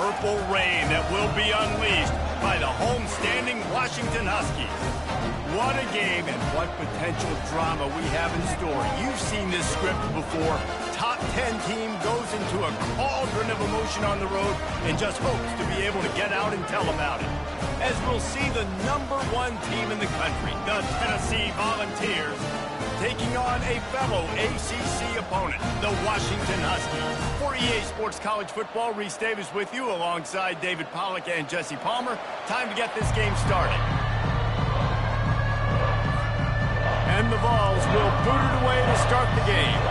purple rain that will be unleashed by the home-standing Washington Huskies. What a game and what potential drama we have in store. You've seen this script before. Top 10 team goes into a cauldron of emotion on the road and just hopes to be able to get out and tell about it. As we'll see the #1 team in the country, the Tennessee Volunteers, taking on a fellow ACC opponent, the Washington Huskies. For EA Sports College Football, Reese Davis with you alongside David Pollack and Jesse Palmer. Time to get this game started. And the Vols will boot it away to start the game.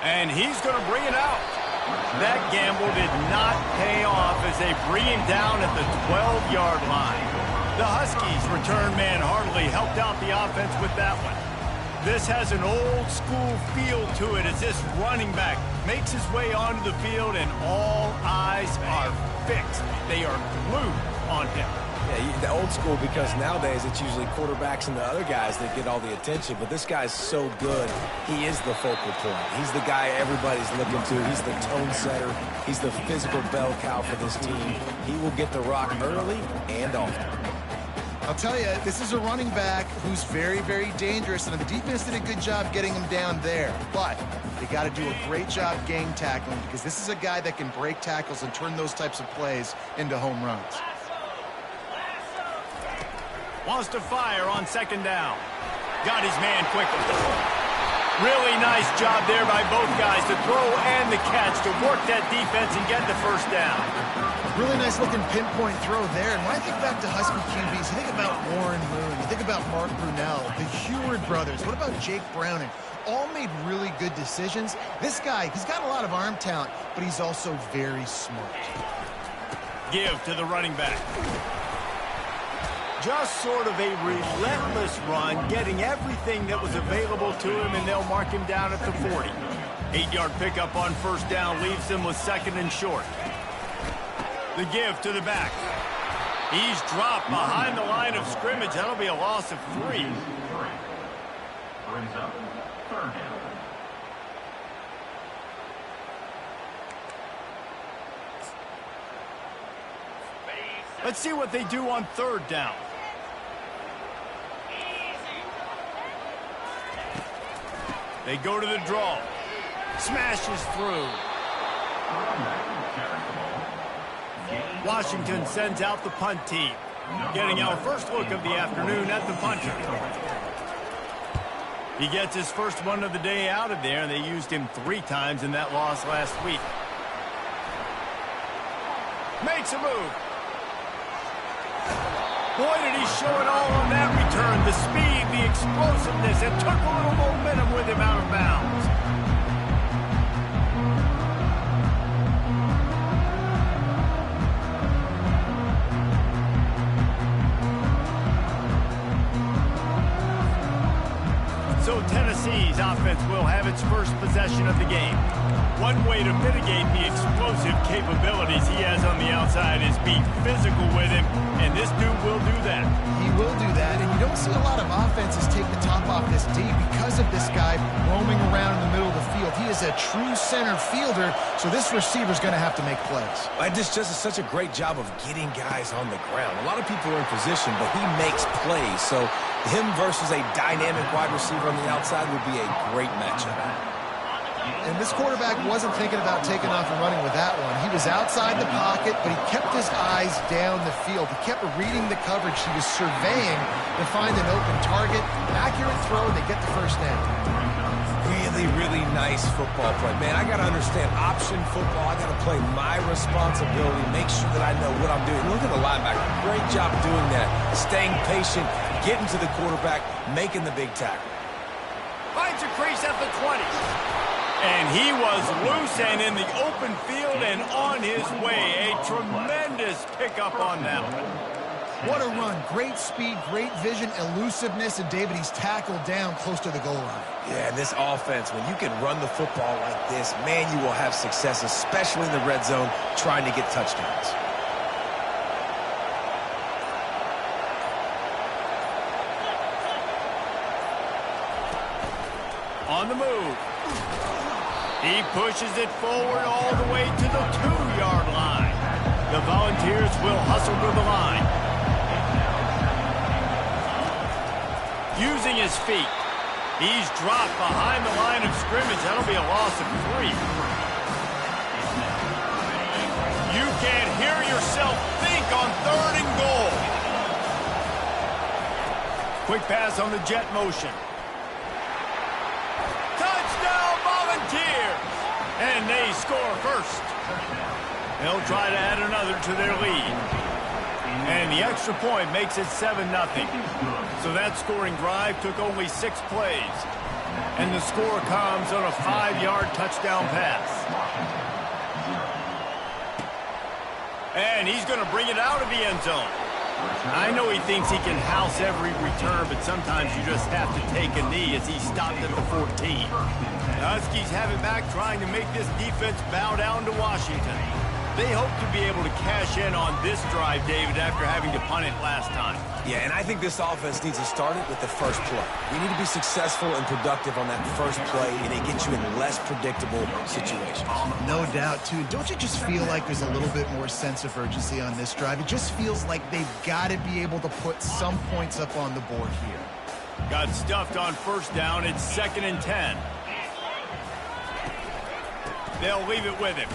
And he's going to bring it out. That gamble did not pay off as they bring him down at the 12-yard line. The Huskies return man Hartley helped out the offense with that one. This has an old-school feel to it as this running back makes his way onto the field and all eyes are fixed. They are glued on him. Yeah, the old school, because nowadays it's usually quarterbacks and the other guys that get all the attention, but this guy's so good. He is the focal point. He's the guy everybody's looking to. He's the tone setter. He's the physical bell cow for this team. He will get the rock early and often. I'll tell you, this is a running back who's very, very dangerous, and the defense did a good job getting him down there. But they got to do a great job gang tackling, because this is a guy that can break tackles and turn those types of plays into home runs. Wants to fire on second down. Got his man quickly. Really nice job there by both guys to throw and the catch to work that defense and get the first down. Really nice looking pinpoint throw there. And when I think back to Husky QBs, you think about Warren Moon, you think about Mark Brunell, the Heward brothers. What about Jake Browning? All made really good decisions. This guy, he's got a lot of arm talent, but he's also very smart. Give to the running back. Just sort of a relentless run, getting everything that was available to him, and they'll mark him down at the 40. 8-yard pickup on first down leaves them with second and short. The give to the back. He's dropped behind the line of scrimmage. That'll be a loss of 3. Brings up third down. Let's see what they do on third down. They go to the draw. Smashes through. Washington sends out the punt team. Getting our first look of the afternoon at the punter. He gets his first one of the day out of there, and they used him 3 times in that loss last week. Makes a move. Boy, did he show it all on that return. The speed, the explosiveness, and took a little momentum with him out of bounds. So Tennessee's offense will have its first possession of the game. One way to mitigate the explosive capabilities he has on the outside is be physical with him, and this dude will do that. He will do that, and you don't see a lot of offenses take the top off this D because of this guy roaming around in the middle of the field. He is a true center fielder, so this receiver's going to have to make plays. This just is such a great job of getting guys on the ground. A lot of people are in position, but he makes plays, so him versus a dynamic wide receiver on the outside would be a great matchup. And this quarterback wasn't thinking about taking off and running with that one. He was outside the pocket, but he kept his eyes down the field. He kept reading the coverage. He was surveying to find an open target. Accurate throw, they get the first down. Really, really nice football play. Man, I got to understand option football. I got to play my responsibility, make sure that I know what I'm doing. Look at the linebacker. Great job doing that. Staying patient, getting to the quarterback, making the big tackle. Finds a crease at the 20. And he was loose and in the open field and on his way. A tremendous pickup on that one. What a run. Great speed, great vision, elusiveness, and David, he's tackled down close to the goal line. Yeah, and this offense, when you can run the football like this, man, you will have success, especially in the red zone, trying to get touchdowns. On the move. He pushes it forward all the way to the 2-yard line. The Volunteers will hustle to the line. Using his feet. He's dropped behind the line of scrimmage. That'll be a loss of 3. You can't hear yourself think on 3rd and goal. Quick pass on the jet motion. Touchdown Volunteers! And they score first. They'll try to add another to their lead. And the extra point makes it 7-0. So that scoring drive took only 6 plays. And the score comes on a 5-yard touchdown pass. And he's going to bring it out of the end zone. I know he thinks he can house every return, but sometimes you just have to take a knee as he stopped at the 14. The Huskies have it back, trying to make this defense bow down to Washington. They hope to be able to cash in on this drive, David, after having to punt it last time. Yeah, and I think this offense needs to start it with the first play. You need to be successful and productive on that first play, and it gets you in less predictable situations. No doubt, too. Don't you just feel like there's a little bit more sense of urgency on this drive? It just feels like they've got to be able to put some points up on the board here. Got stuffed on first down. It's 2nd and 10. They'll leave it with him.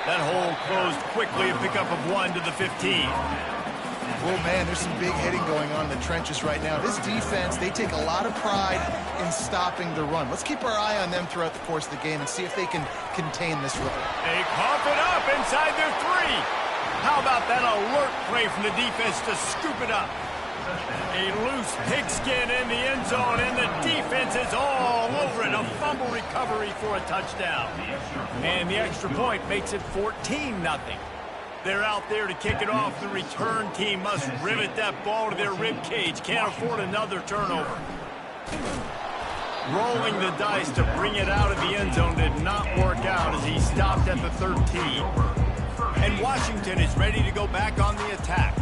That hole closed quickly, a pickup of 1 to the 15. Oh, man, there's some big hitting going on in the trenches right now. This defense, they take a lot of pride in stopping the run. Let's keep our eye on them throughout the course of the game and see if they can contain this run. They cough it up inside their 3. How about that alert play from the defense to scoop it up? A loose pigskin in the end zone, and the defense is all over it. A fumble recovery for a touchdown. And the extra point makes it 14-0. They're out there to kick it off. The return team must rivet that ball to their rib cage. Can't afford another turnover. Rolling the dice to bring it out of the end zone did not work out as he stopped at the 13. And Washington is ready to go back on the attack.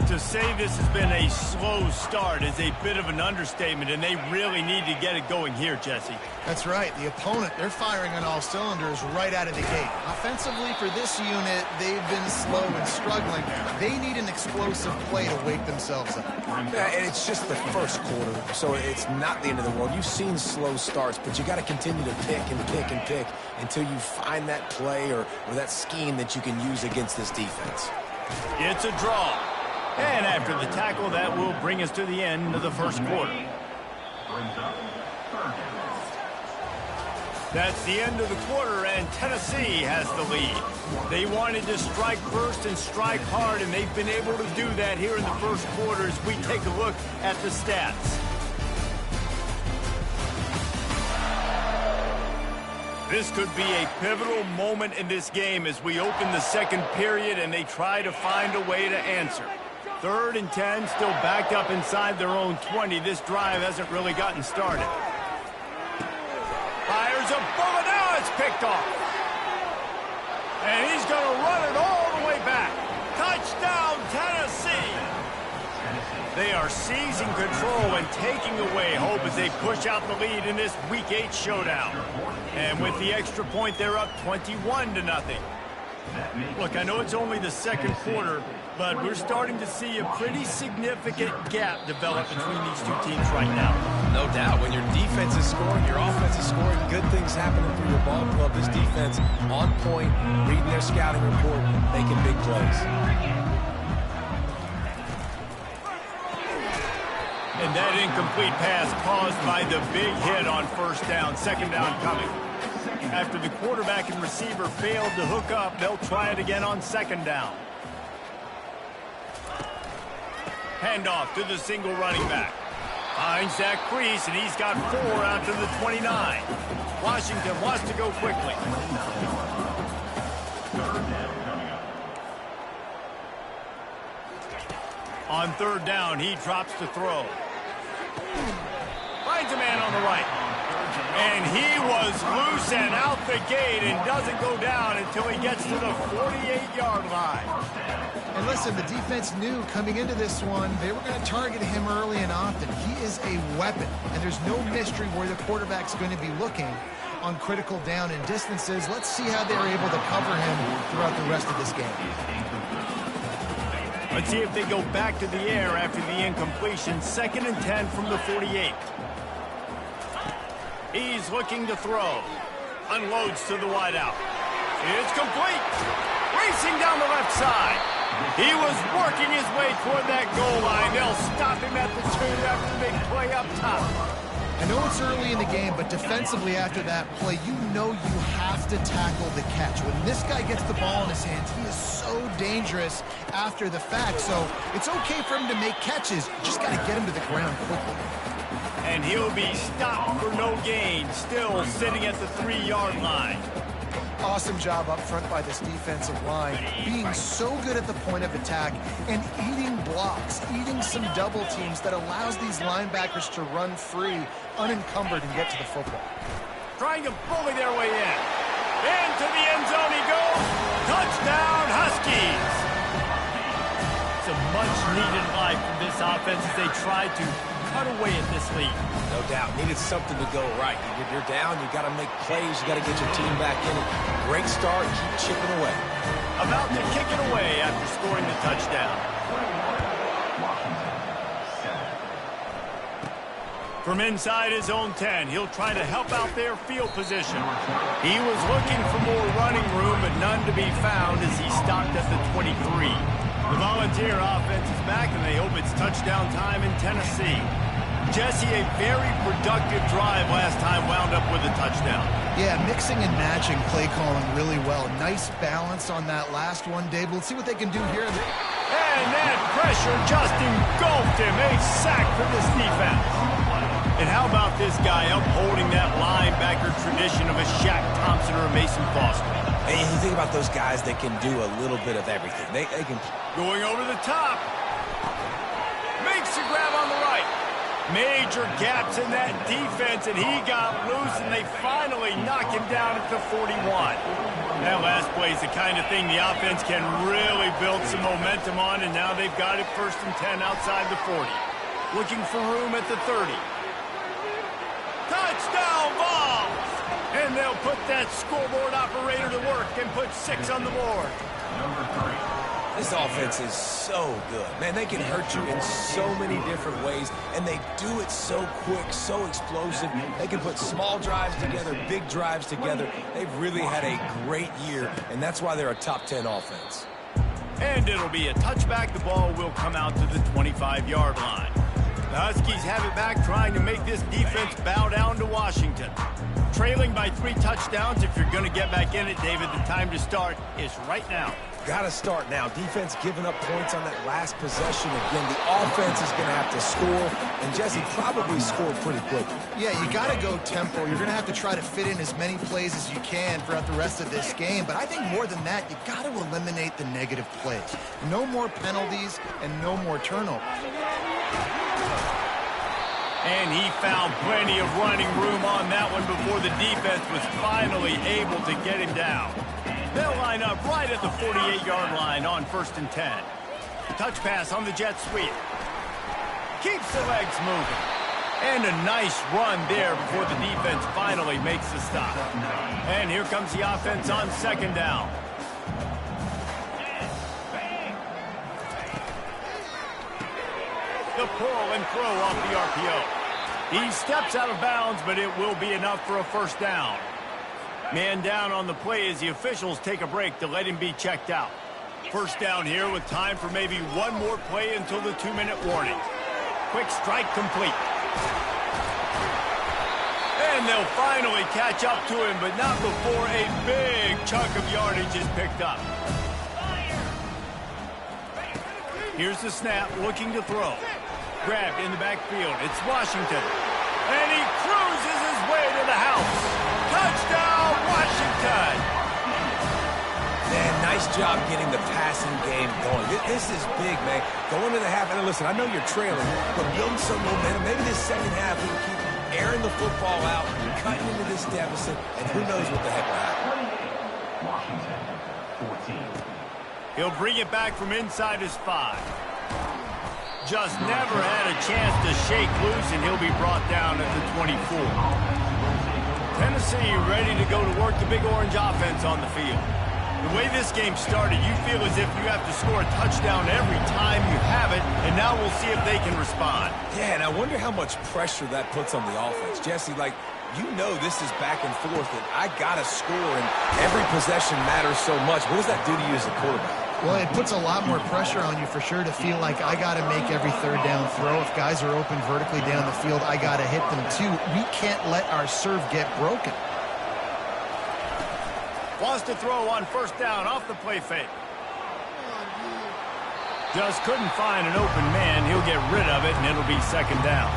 To say this has been a slow start is a bit of an understatement, and they really need to get it going here, Jesse. That's right. The opponent, they're firing on all cylinders right out of the gate. Offensively, for this unit, they've been slow and struggling. They need an explosive play to wake themselves up. Yeah, and it's just the first quarter, so it's not the end of the world. You've seen slow starts, but you got to continue to pick and pick and pick until you find that play or that scheme that you can use against this defense. It's a draw. And after the tackle, that will bring us to the end of the first quarter. That's the end of the quarter, and Tennessee has the lead. They wanted to strike first and strike hard, and they've been able to do that here in the first quarter as we take a look at the stats. This could be a pivotal moment in this game as we open the second period and they try to find a way to answer. 3rd and 10, still backed up inside their own 20. This drive hasn't really gotten started. Fires a bullet. Now it's picked off. And he's going to run it all the way back. Touchdown, Tennessee. They are seizing control and taking away hope as they push out the lead in this Week 8 showdown. And with the extra point, they're up 21-0. Look, I know it's only the second quarter, but we're starting to see a pretty significant gap develop between these two teams right now. No doubt. When your defense is scoring, your offense is scoring, good things happening through your ball club. This defense on point, reading their scouting report, making big plays. And that incomplete pass caused by the big hit on first down, 2nd down coming. After the quarterback and receiver failed to hook up, they'll try it again on 2nd down. Handoff to the single running back. Finds that crease, and he's got 4 out to the 29. Washington wants to go quickly. On 3rd down, he drops to throw. Finds a man on the right. And he was loose and out the gate and doesn't go down until he gets to the 48-yard line. And listen, the defense knew coming into this one, they were going to target him early and often. He is a weapon, and there's no mystery where the quarterback's going to be looking on critical down and distances. Let's see how they're able to cover him throughout the rest of this game. Let's see if they go back to the air after the incompletion. 2nd and 10 from the 48. He's looking to throw. Unloads to the wideout. It's complete. Racing down the left side. He was working his way toward that goal line. They'll stop him at the 2 after the big play up top. I know it's early in the game, but defensively after that play, you know you have to tackle the catch. When this guy gets the ball in his hands, he is so dangerous after the fact. So it's okay for him to make catches. You just got to get him to the ground quickly. And he'll be stopped for no gain, still sitting at the 3-yard line. Awesome job up front by this defensive line, being so good at the point of attack and eating blocks, eating some double teams that allows these linebackers to run free, unencumbered, and get to the football. Trying to bully their way in. Into the end zone he goes. Touchdown, Huskies. It's a much-needed life from this offense as they try to cut away at this lead. No doubt. Needed something to go right. You're down. You got to make plays. You got to get your team back in it. Great start. Keep chipping away. About to kick it away after scoring the touchdown. From inside his own 10, he'll try to help out their field position. He was looking for more running room, but none to be found as he stopped at the 23. The Volunteer offense is back, and they hope it's touchdown time in Tennessee. Jesse, a very productive drive last time wound up with a touchdown. Yeah, mixing and matching play calling really well. Nice balance on that last one, Dave. Let's see what they can do here. And that pressure just engulfed him. A sack for this defense. And how about this guy upholding that linebacker tradition of a Shaq Thompson or a Mason Foster? And you think about those guys that can do a little bit of everything. They can... Going over the top. Makes a grab on the right. Major gaps in that defense, and he got loose, and they finally knock him down at the 41. That last play is the kind of thing the offense can really build some momentum on, and now they've got it 1st and 10 outside the 40. Looking for room at the 30. Touchdown Vols! And they'll put that scoreboard operator to work and put 6 on the board. This offense is so good. Man, they can hurt you in so many different ways, and they do it so quick, so explosive. They can put small drives together, big drives together. They've really had a great year, and that's why they're a top 10 offense. And it'll be a touchback. The ball will come out to the 25-yard line. The Huskies have it back, trying to make this defense bow down to Washington. Trailing by 3 touchdowns. If you're going to get back in it, David, the time to start is right now. Got to start now. Defense giving up points on that last possession. Again, the offense is going to have to score, and Jesse probably scored pretty quick. Yeah, you got to go tempo. You're going to have to try to fit in as many plays as you can throughout the rest of this game. But I think more than that, you got to eliminate the negative plays. No more penalties and no more turnovers. And he found plenty of running room on that one before the defense was finally able to get him down. They'll line up right at the 48-yard line on 1st and 10. Touch pass on the jet sweep. Keeps the legs moving. And a nice run there before the defense finally makes the stop. And here comes the offense on 2nd down. The pull and throw off the RPO. He steps out of bounds, but it will be enough for a 1st down. Man down on the play as the officials take a break to let him be checked out. 1st down here with time for maybe one more play until the 2-minute warning. Quick strike complete. And they'll finally catch up to him, but not before a big chunk of yardage is picked up. Here's the snap, looking to throw. Grabbed in the backfield. It's Washington. And he cruises his way to the house. Touchdown, Washington! Man, nice job getting the passing game going. This is big, man. Going to the half, and listen, I know you're trailing, but building some momentum. Maybe this second half will keep airing the football out, cutting into this deficit, and who knows what the heck will happen. Washington, 14. He'll bring it back from inside his 5. Just never had a chance to shake loose, and he'll be brought down at the 24. Tennessee ready to go to work the Big Orange offense on the field. The way this game started, you feel as if you have to score a touchdown every time you have it, and now we'll see if they can respond. Yeah, and I wonder how much pressure that puts on the offense. Jesse, like, you know this is back and forth, and I got to score, and every possession matters so much. What does that do to you as a quarterback? Well, it puts a lot more pressure on you for sure to feel like I got to make every third down throw. If guys are open vertically down the field, I got to hit them too. We can't let our serve get broken. Wants to throw on first down off the play fake. Just couldn't find an open man. He'll get rid of it, and it'll be second down.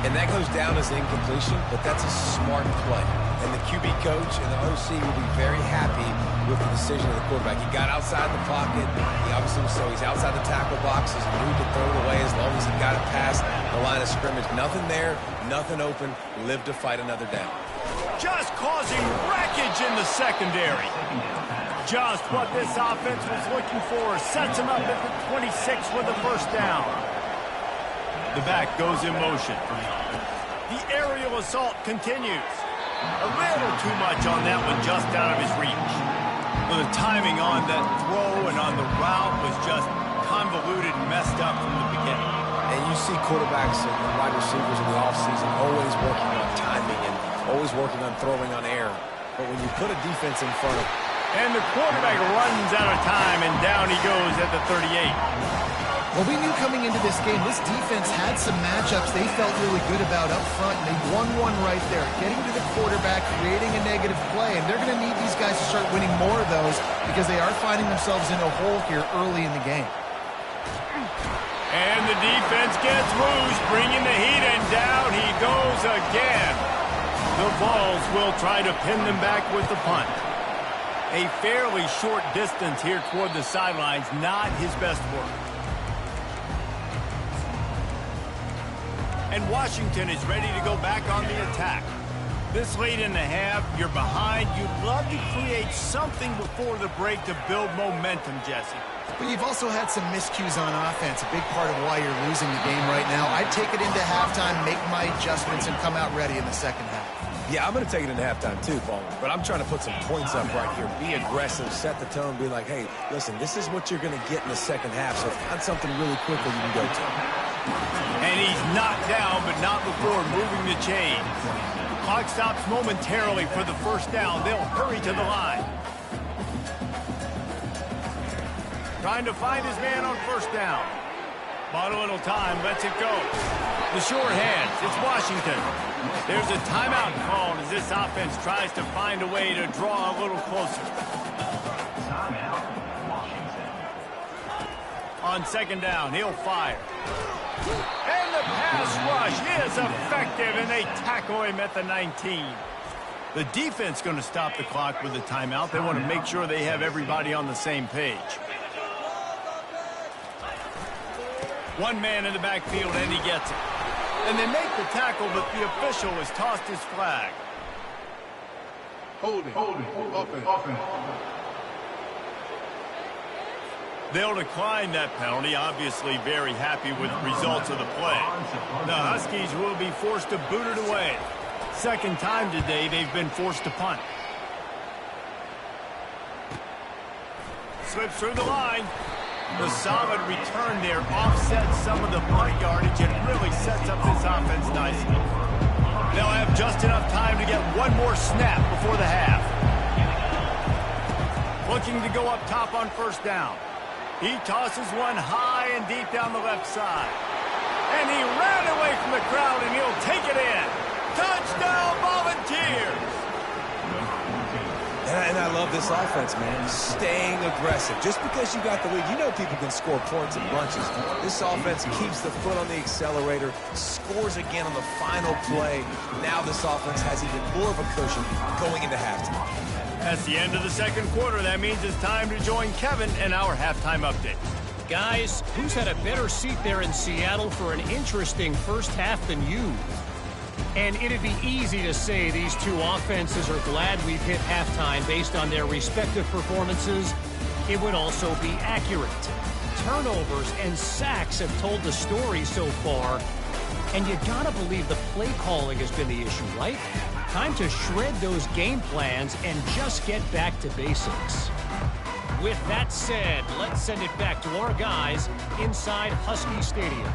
And that goes down as incompletion, but that's a smart play. And the QB coach and the OC will be very happy with the decision of the quarterback. He got outside the pocket. He obviously was so he's outside the tackle boxes. He knew to throw it away as long as he got it past the line of scrimmage. Nothing there, nothing open. Live to fight another down. Just causing wreckage in the secondary. Just what this offense was looking for. Sets him up at the 26 with the first down. The back goes in motion. The aerial assault continues. A little too much on that one, just out of his reach. Well, the timing on that throw and on the route was just convoluted and messed up from the beginning. And you see quarterbacks and wide receivers in the offseason always working on timing and always working on throwing on air. But when you put a defense in front of... And the quarterback runs out of time, and down he goes at the 38. Well, we knew coming into this game, this defense had some matchups they felt really good about up front, and they won one right there, getting to the quarterback, creating a negative play, and they're going to need these guys to start winning more of those because they are finding themselves in a hole here early in the game. And the defense gets loose, bringing the heat, and down he goes again. The Vols will try to pin them back with the punt. A fairly short distance here toward the sidelines, not his best work. And Washington is ready to go back on the attack. This late in the half, you're behind. You'd love to create something before the break to build momentum, Jesse. But you've also had some miscues on offense, a big part of why you're losing the game right now. I'd take it into halftime, make my adjustments, and come out ready in the second half. Yeah, I'm going to take it into halftime too, Paul. But I'm trying to put some points up right here. Be aggressive, set the tone, be like, hey, listen, this is what you're going to get in the second half, so find something really quickly you can go to. And he's knocked down, but not before moving the chains. Clock stops momentarily for the first down. They'll hurry to the line. Trying to find his man on first down. Bought a little time, lets it go. The sure hands, it's Washington. There's a timeout called as this offense tries to find a way to draw a little closer. Timeout, Washington. On second down, he'll fire. And the pass rush is effective, and they tackle him at the 19. The defense going to stop the clock with a timeout. They want to make sure they have everybody on the same page. One man in the backfield, and he gets it. And they make the tackle, but the official has tossed his flag. Holding. Offense. They'll decline that penalty, obviously very happy with the results of the play. The Huskies will be forced to boot it away. Second time today they've been forced to punt. Slips through the line. The solid return there offsets some of the punt yardage and really sets up this offense nicely. They'll have just enough time to get one more snap before the half. Looking to go up top on first down. He tosses one high and deep down the left side. And he ran away from the crowd, and he'll take it in. Touchdown, Volunteers! And I love this offense, man. Staying aggressive. Just because you got the lead, you know people can score points in bunches. This offense keeps the foot on the accelerator, scores again on the final play. Now this offense has even more of a cushion going into halftime. That's the end of the second quarter. That means it's time to join Kevin in our halftime update. Guys, who's had a better seat there in Seattle for an interesting first half than you? And it'd be easy to say these two offenses are glad we've hit halftime based on their respective performances. It would also be accurate. Turnovers and sacks have told the story so far. And you gotta believe the play calling has been the issue, right? Time to shred those game plans and just get back to basics. With that said, let's send it back to our guys inside Husky Stadium.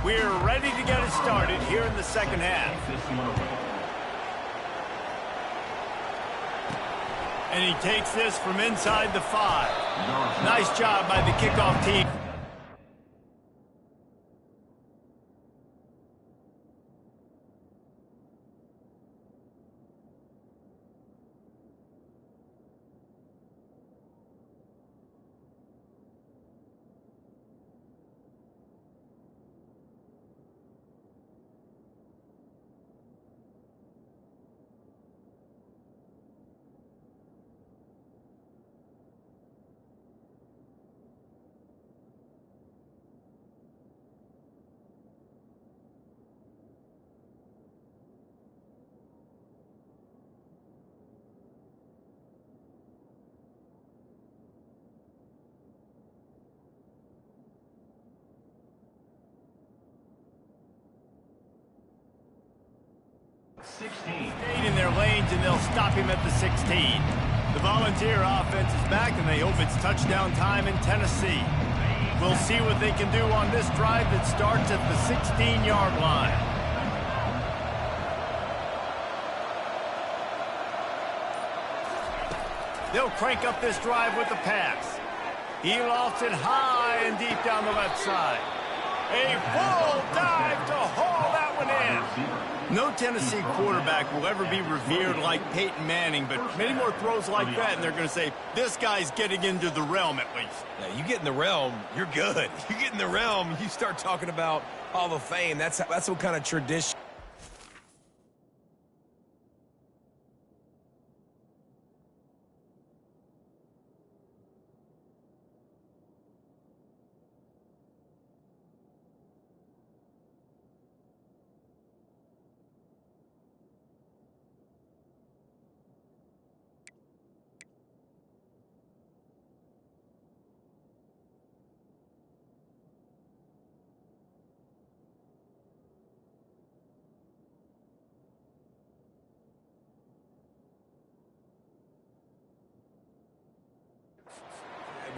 We're ready to get it started here in the second half. And he takes this from inside the 5. Nice job by the kickoff team. Stayed in their lanes, and they'll stop him at the 16. The Volunteer offense is back, and they hope it's touchdown time in Tennessee. We'll see what they can do on this drive that starts at the 16-yard line. They'll crank up this drive with the pass. He lofts it high and deep down the left side. A full dive to haul that one in. No Tennessee quarterback will ever be revered like Peyton Manning, but many more throws like that, and they're going to say, this guy's getting into the realm at least. Now, you get in the realm, you're good. You get in the realm, you start talking about Hall of Fame. That's what kind of tradition.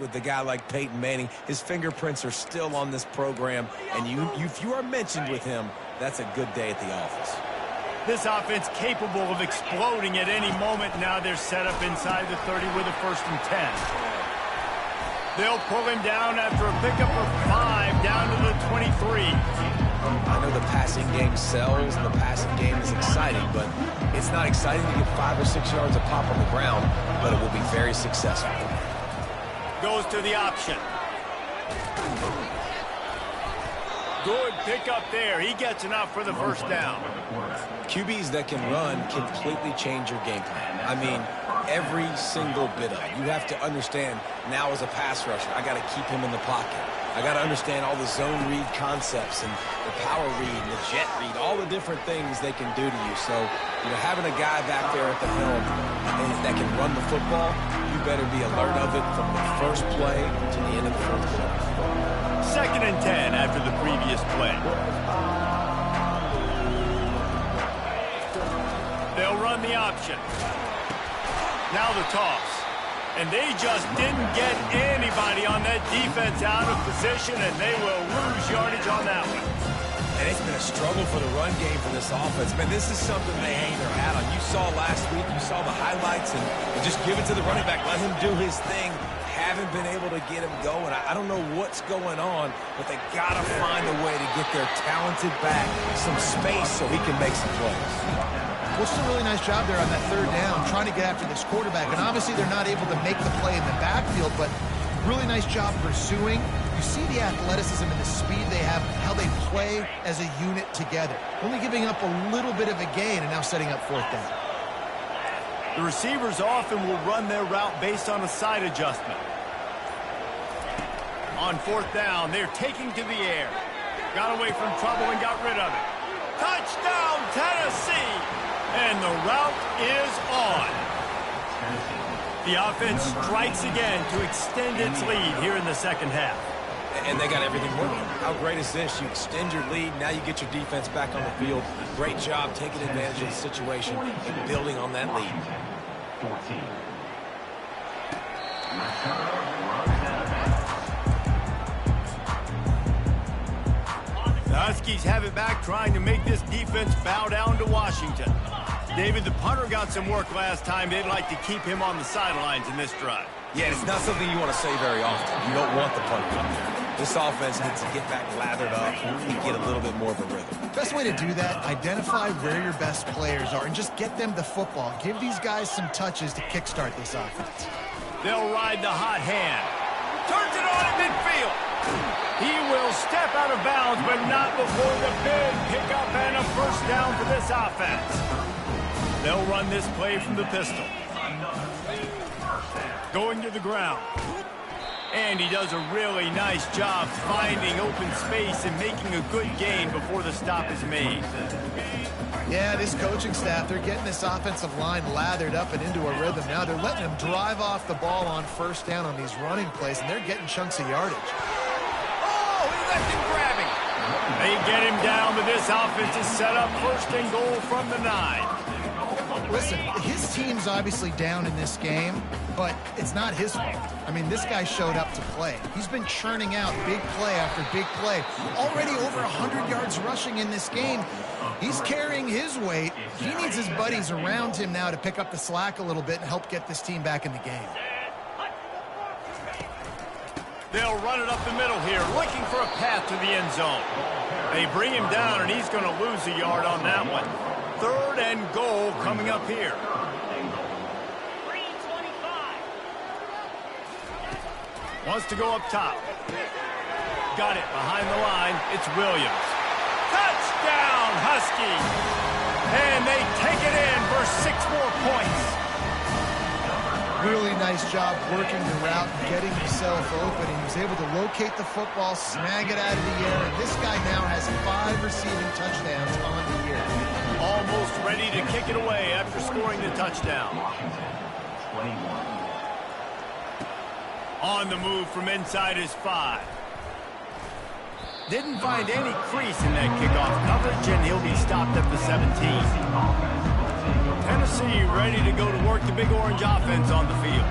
With a guy like Peyton Manning, his fingerprints are still on this program, and if you are mentioned with him, that's a good day at the office. This offense capable of exploding at any moment. Now they're set up inside the 30 with a 1st and 10. They'll pull him down after a pickup of 5 down to the 23. I know the passing game sells, and the passing game is exciting, but it's not exciting to get 5 or 6 yards of pop on the ground, but it will be very successful. Goes to the option. Good pickup there. He gets enough for the 1st down. QBs that can run completely change your game plan. I mean, every single bit of it. You have to understand, now as a pass rusher, I got to keep him in the pocket. I got to understand all the zone read concepts and the power read and the jet read, all the different things they can do to you. So, having a guy back there at the helm that can run the football, you better be alert of it from the first play to the end of the 4th quarter. 2nd and 10 after the previous play. They'll run the option. Now the toss. And they just didn't get anybody on that defense out of position, and they will lose yardage on that one. And it's been a struggle for the run game for this offense. Man, this is something they hang their hat on. You saw last week, you saw the highlights, and just give it to the running back. Let him do his thing. Haven't been able to get him going. I don't know what's going on, but they got to find a way to get their talented back some space so he can make some plays. Well, it's a really nice job there on that 3rd down, trying to get after this quarterback. And obviously they're not able to make the play in the backfield, but really nice job pursuing. You see the athleticism and the speed they have, how they play as a unit together. Only giving up a little bit of a gain and now setting up 4th down. The receivers often will run their route based on a side adjustment. On 4th down, they're taking to the air. Got away from trouble and got rid of it. Touchdown, Tennessee! And the route is on. The offense strikes again to extend its lead here in the second half. And they got everything working. How great is this? You extend your lead, now you get your defense back on the field. Great job taking advantage of the situation and building on that lead. 14. The Huskies have it back, trying to make this defense bow down to Washington. David, the punter got some work last time. They'd like to keep him on the sidelines in this drive. Yeah, it's not something you want to say very often. You don't want the punter up there. This offense needs to get back lathered up and get a little bit more of a rhythm. Best way to do that, identify where your best players are and just get them the football. Give these guys some touches to kickstart this offense. They'll ride the hot hand. Turns it on in midfield. He will step out of bounds, but not before the big pickup and a first down for this offense. They'll run this play from the pistol. Going to the ground. And he does a really nice job finding open space and making a good gain before the stop is made. Yeah, this coaching staff, they're getting this offensive line lathered up and into a rhythm now. They're letting them drive off the ball on first down on these running plays, and they're getting chunks of yardage. Oh, he left him grabbing. They get him down, but this offense is set up first and goal from the 9. Listen, his team's obviously down in this game, but it's not his fault. I mean, this guy showed up to play. He's been churning out big play after big play. Already over 100 yards rushing in this game. He's carrying his weight. He needs his buddies around him now to pick up the slack a little bit and help get this team back in the game. They'll run it up the middle here, looking for a path to the end zone. They bring him down, and he's going to lose a yard on that one. Third and goal coming up here. Wants to go up top. Got it behind the line. It's Williams. Touchdown, Huskies! And they take it in for 6 more points. Really nice job working the route and getting himself open. He was able to locate the football, snag it out of the air, and this guy now has 5 receiving touchdowns on the year. Almost ready to kick it away after scoring the touchdown. 21. On the move from inside his 5. Didn't find any crease in that kickoff coverage, and he'll be stopped at the 17. Tennessee ready to go to work the Big Orange offense on the field.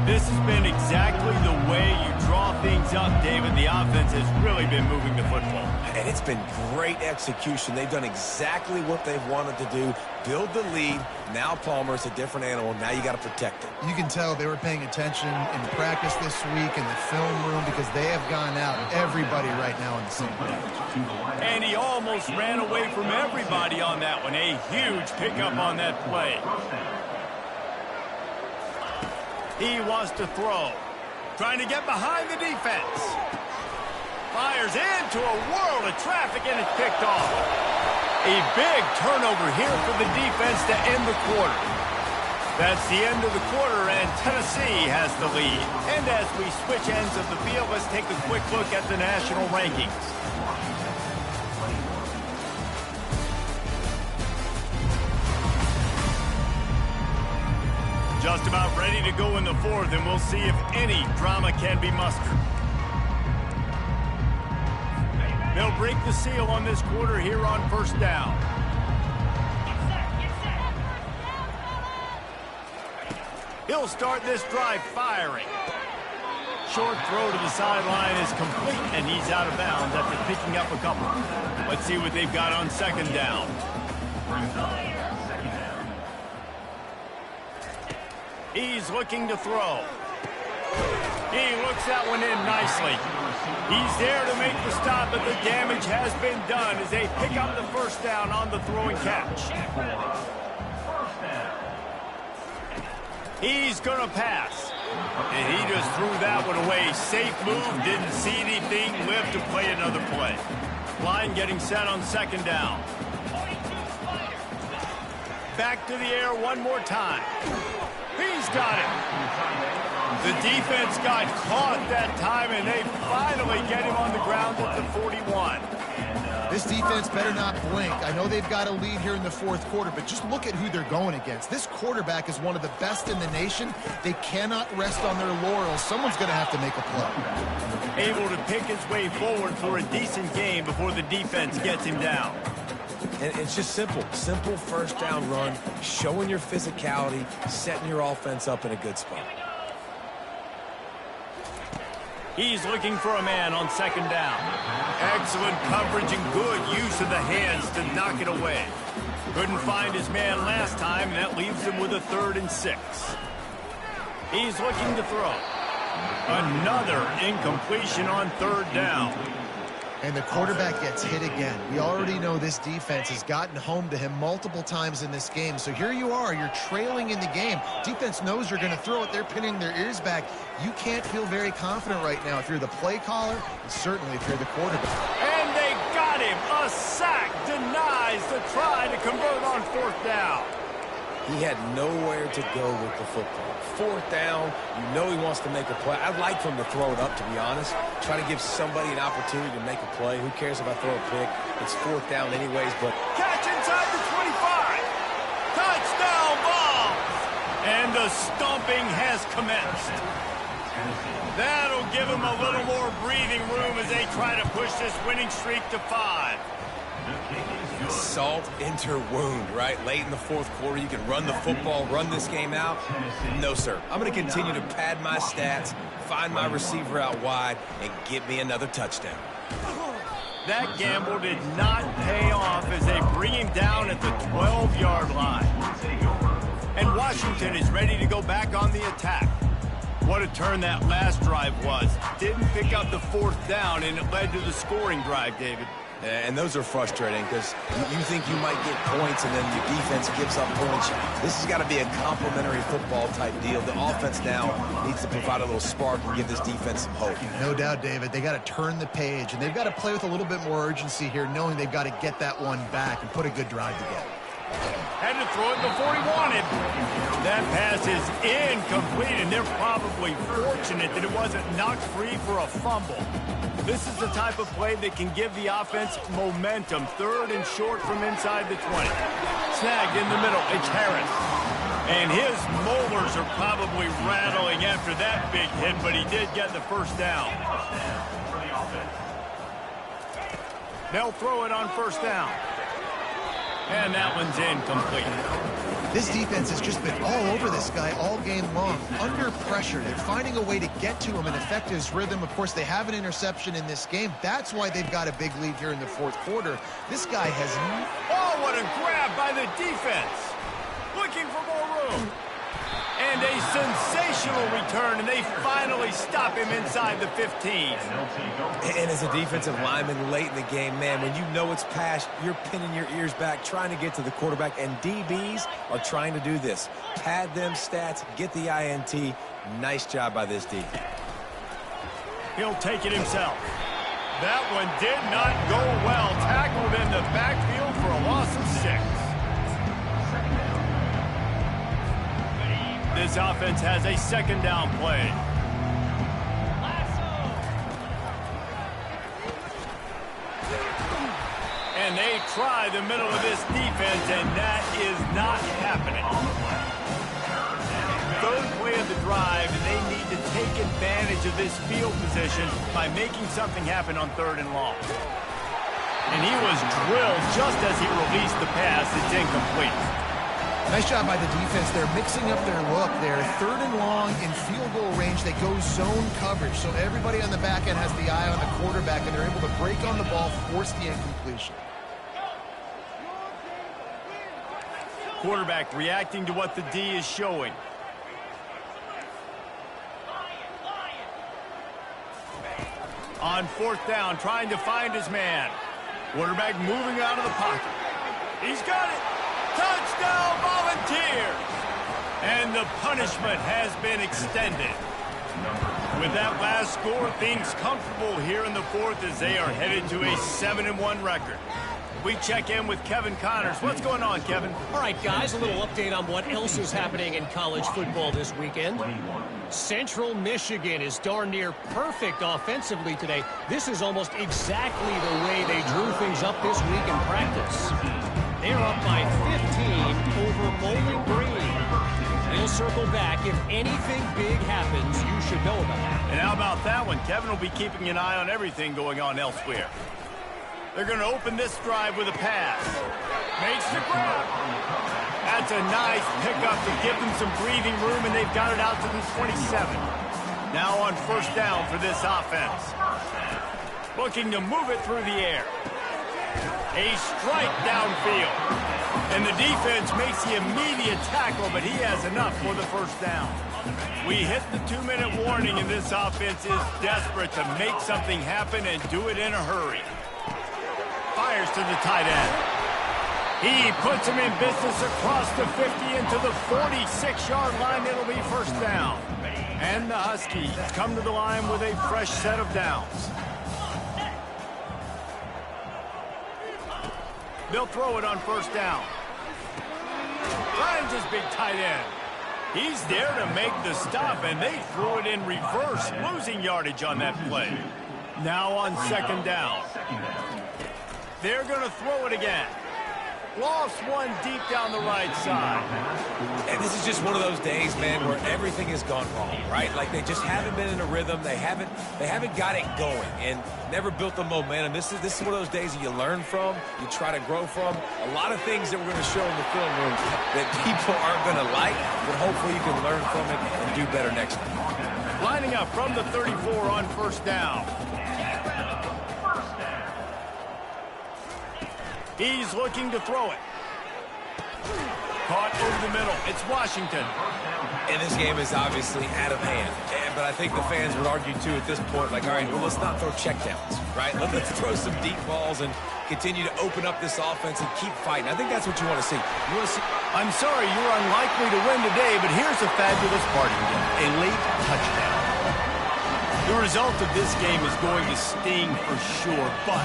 This has been exactly the way you draw things up, David. The offense has really been moving the football. And it's been great execution. They've done exactly what they've wanted to do. Build the lead. Now Palmer's a different animal. Now you got to protect it. You can tell they were paying attention in practice this week in the film room because they have gone out everybody right now in the same page. And he almost ran away from everybody on that one. A huge pickup on that play. He wants to throw. Trying to get behind the defense. Fires into a world of traffic, and it's picked off. A big turnover here for the defense to end the quarter. That's the end of the quarter, and Tennessee has the lead. And as we switch ends of the field, let's take a quick look at the national rankings. Just about ready to go in the 4th, and we'll see if any drama can be mustered. They'll break the seal on this quarter here on first down. He'll start this drive firing. Short throw to the sideline is complete, and he's out of bounds after picking up a couple. Let's see what they've got on second down. He's looking to throw. He looks that one in nicely. He's there to make the stop, but the damage has been done as they pick up the first down on the throwing catch. He's going to pass. And he just threw that one away. Safe move, didn't see anything, lived to play another play. Line getting set on second down. Back to the air one more time. He's got it. The defense got caught that time, and they finally get him on the ground at the 41. This defense better not blink. I know they've got a lead here in the fourth quarter, but just look at who they're going against. This quarterback is one of the best in the nation. They cannot rest on their laurels. Someone's going to have to make a play. Able to pick his way forward for a decent game before the defense gets him down. And it's just simple first down run, showing your physicality, setting your offense up in a good spot. He's looking for a man on second down. Excellent coverage and good use of the hands to knock it away. Couldn't find his man last time, and that leaves him with a 3rd and 6. He's looking to throw. Another incompletion on 3rd down. And the quarterback gets hit again. We already know this defense has gotten home to him multiple times in this game. So here you are, you're trailing in the game. Defense knows you're going to throw it. They're pinning their ears back. You can't feel very confident right now if you're the play caller, and certainly if you're the quarterback. And they got him. A sack denies the try to convert on 4th down. He had nowhere to go with the football. 4th down, you know he wants to make a play. I'd like for him to throw it up, to be honest. Try to give somebody an opportunity to make a play. Who cares if I throw a pick? It's 4th down anyways, but... Catch inside the 25. Touchdown ball. And the stomping has commenced. That'll give him a little more breathing room as they try to push this winning streak to 5. Salt into wound, right? Late in the fourth quarter, you can run the football, run this game out. No, sir. I'm going to continue to pad my stats, find my receiver out wide, and get me another touchdown. That gamble did not pay off as they bring him down at the 12-yard line. And Washington is ready to go back on the attack. What a turn that last drive was. Didn't pick up the 4th down, and it led to the scoring drive, David. And those are frustrating because you think you might get points and then your defense gives up points. This has got to be a complementary football type deal. The offense now needs to provide a little spark and give this defense some hope. No doubt, David. They got to turn the page, and they've got to play with a little bit more urgency here, knowing they've got to get that one back and put a good drive together. Had to throw it before he wanted. That pass is incomplete, and they're probably fortunate that it wasn't knocked free for a fumble. This is the type of play that can give the offense momentum. 3rd and short from inside the 20. Snagged in the middle. It's Harris. And his molars are probably rattling after that big hit, but he did get the first down. They'll throw it on 1st down. And that one's incomplete. This defense has just been all over this guy all game long. Under pressure, they're finding a way to get to him and affect his rhythm. Of course, they have an interception in this game. That's why they've got a big lead here in the fourth quarter. This guy has... Oh, what a grab by the defense. Looking for more room. And a sensational return, and they finally stop him inside the 15. And as a defensive lineman late in the game, man, when you know it's past, you're pinning your ears back, trying to get to the quarterback, and DBs are trying to do this. Pad them stats, get the INT. Nice job by this D. He'll take it himself. That one did not go well. Tackled in the backfield for a loss of 6. This offense has a 2nd down play. And they try the middle of this defense, and that is not happening. 3rd play of the drive, and they need to take advantage of this field position by making something happen on 3rd and long. And he was drilled just as he released the pass. It's incomplete. Nice job by the defense. They're mixing up their look there. 3rd and long in field goal range. They go zone coverage. So everybody on the back end has the eye on the quarterback, and they're able to break on the ball, force the incompletion. Quarterback reacting to what the D is showing. On 4th down, trying to find his man. Quarterback moving out of the pocket. He's got it. Touchdown, Volunteers! And the punishment has been extended. With that last score, things comfortable here in the 4th as they are headed to a 7-1 record. We check in with Kevin Connors. What's going on, Kevin? All right, guys, a little update on what else is happening in college football this weekend. Central Michigan is darn near perfect offensively today. This is almost exactly the way they drew things up this week in practice. They're up by 15 over Bowling Green. We'll circle back. If anything big happens, you should know about it. And how about that one? Kevin will be keeping an eye on everything going on elsewhere. They're going to open this drive with a pass. Makes the grab. That's a nice pickup to give them some breathing room, and they've got it out to the 27. Now on first down for this offense. Looking to move it through the air. A strike downfield. And the defense makes the immediate tackle, but he has enough for the first down. We hit the 2-minute warning, and this offense is desperate to make something happen and do it in a hurry. Fires to the tight end. He puts him in business across the 50 into the 46-yard line. It'll be first down. And the Huskies come to the line with a fresh set of downs. They'll throw it on first down. Finds his big tight end. He's there to make the stop, and they threw it in reverse, losing yardage on that play. Now on second down. They're going to throw it again. Lost one deep down the right side. And this is just one of those days, man, where everything has gone wrong, right? Like they just haven't been in a rhythm. They haven't got it going and never built the momentum. This is one of those days that you learn from, you try to grow from. A lot of things that we're going to show in the film room that people aren't going to like, but hopefully you can learn from it and do better next time. Lining up from the 34 on first down. He's looking to throw it. Caught over the middle. It's Washington. And this game is obviously out of hand. But I think the fans would argue, too, at this point, like, all right, well, let's not throw checkdowns, right? Let's throw some deep balls and continue to open up this offense and keep fighting. I think that's what you want to see. You want to see. I'm sorry, you're unlikely to win today, but here's a fabulous parting gift. A late touchdown. The result of this game is going to sting for sure, but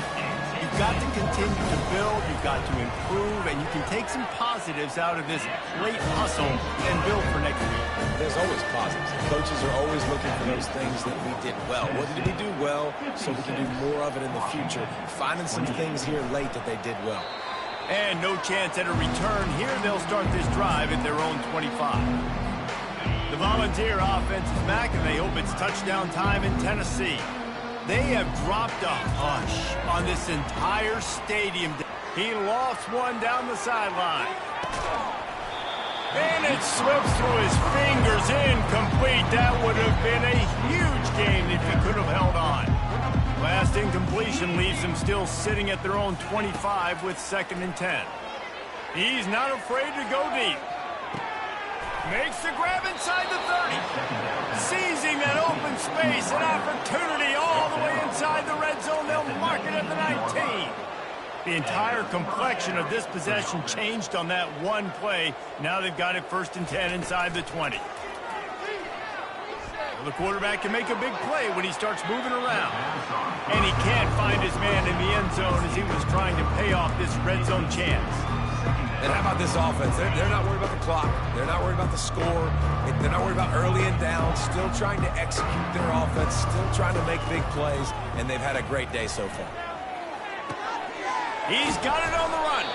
you've got to continue to build, you've got to improve, and you can take some positives out of this late hustle and build for next week. There's always positives. The coaches are always looking for those things that we did well. What did we do well so we can do more of it in the future? Finding some things here late that they did well. And no chance at a return here. They'll start this drive at their own 25. The Volunteer offense is back, and they hope it's touchdown time in Tennessee. They have dropped a hush on this entire stadium. He lost one down the sideline. And it slips through his fingers, incomplete. That would have been a huge gain if he could have held on. Last incompletion leaves them still sitting at their own 25 with 2nd and 10. He's not afraid to go deep. Makes the grab inside the 30. Seizing that open space, an opportunity all the way inside the red zone. They'll mark it at the 19. The entire complexion of this possession changed on that one play. Now they've got it 1st and 10 inside the 20. Well, the quarterback can make a big play when he starts moving around. And he can't find his man in the end zone as he was trying to pay off this red zone chance. And how about this offense? They're not worried about the clock. They're not worried about the score. They're not worried about early and down. Still trying to execute their offense. Still trying to make big plays. And they've had a great day so far. He's got it on the run.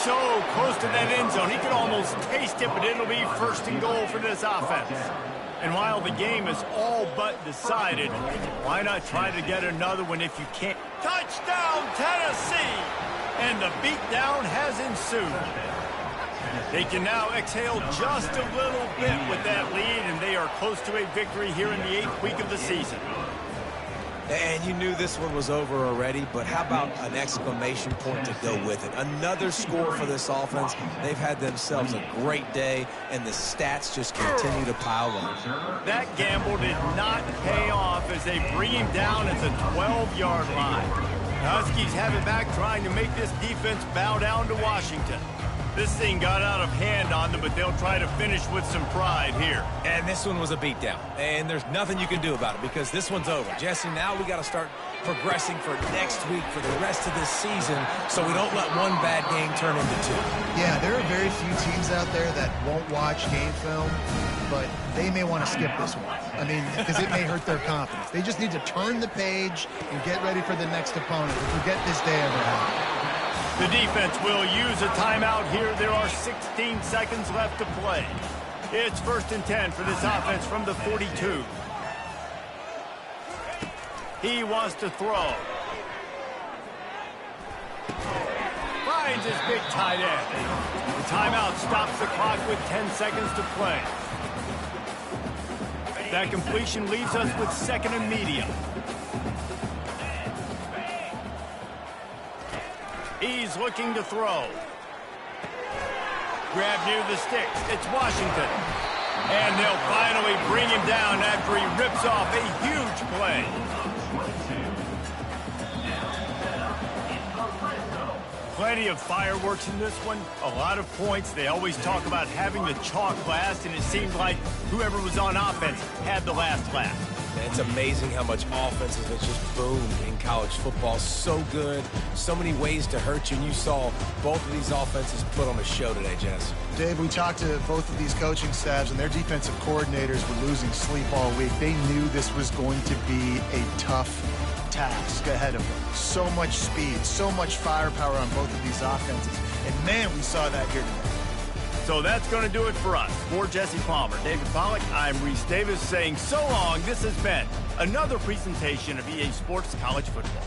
So close to that end zone. He could almost taste it, but it'll be 1st and goal for this offense. And while the game is all but decided, why not try to get another one if you can't? Touchdown, Tennessee! And the beatdown has ensued. They can now exhale just a little bit with that lead, and they are close to a victory here in the 8th week of the season. And you knew this one was over already, but how about an exclamation point to go with it? Another score for this offense. They've had themselves a great day, and the stats just continue to pile up. That gamble did not pay off as they bring him down at the 12-yard line. The Huskies have it back, trying to make this defense bow down to Washington. This thing got out of hand on them, but they'll try to finish with some pride here. And this one was a beatdown, and there's nothing you can do about it because this one's over. Jesse, now we got to start progressing for next week, for the rest of this season, so we don't let one bad game turn into two. Yeah, there are very few teams out there that won't watch game film, but they may want to skip this one. I mean, because it may hurt their confidence. They just need to turn the page and get ready for the next opponent. Forget this day ever happened. The defense will use a timeout here. There are 16 seconds left to play. It's 1st and 10 for this offense from the 42. He wants to throw. Finds his big tight end. The timeout stops the clock with 10 seconds to play. That completion leaves us with 2nd and medium. He's looking to throw. Grab near the sticks. It's Washington. And they'll finally bring him down after he rips off a huge play. Plenty of fireworks in this one. A lot of points. They always talk about having the chalk last, and it seemed like whoever was on offense had the last laugh. And it's amazing how much offenses have just boomed in college football. So good. So many ways to hurt you. And you saw both of these offenses put on a show today, Jess. Dave, we talked to both of these coaching staffs, and their defensive coordinators were losing sleep all week. They knew this was going to be a tough task ahead of them. So much speed, so much firepower on both of these offenses. And, man, we saw that here today. So that's going to do it for us. For Jesse Palmer, David Pollack, I'm Reese Davis saying so long. This has been another presentation of EA Sports College Football.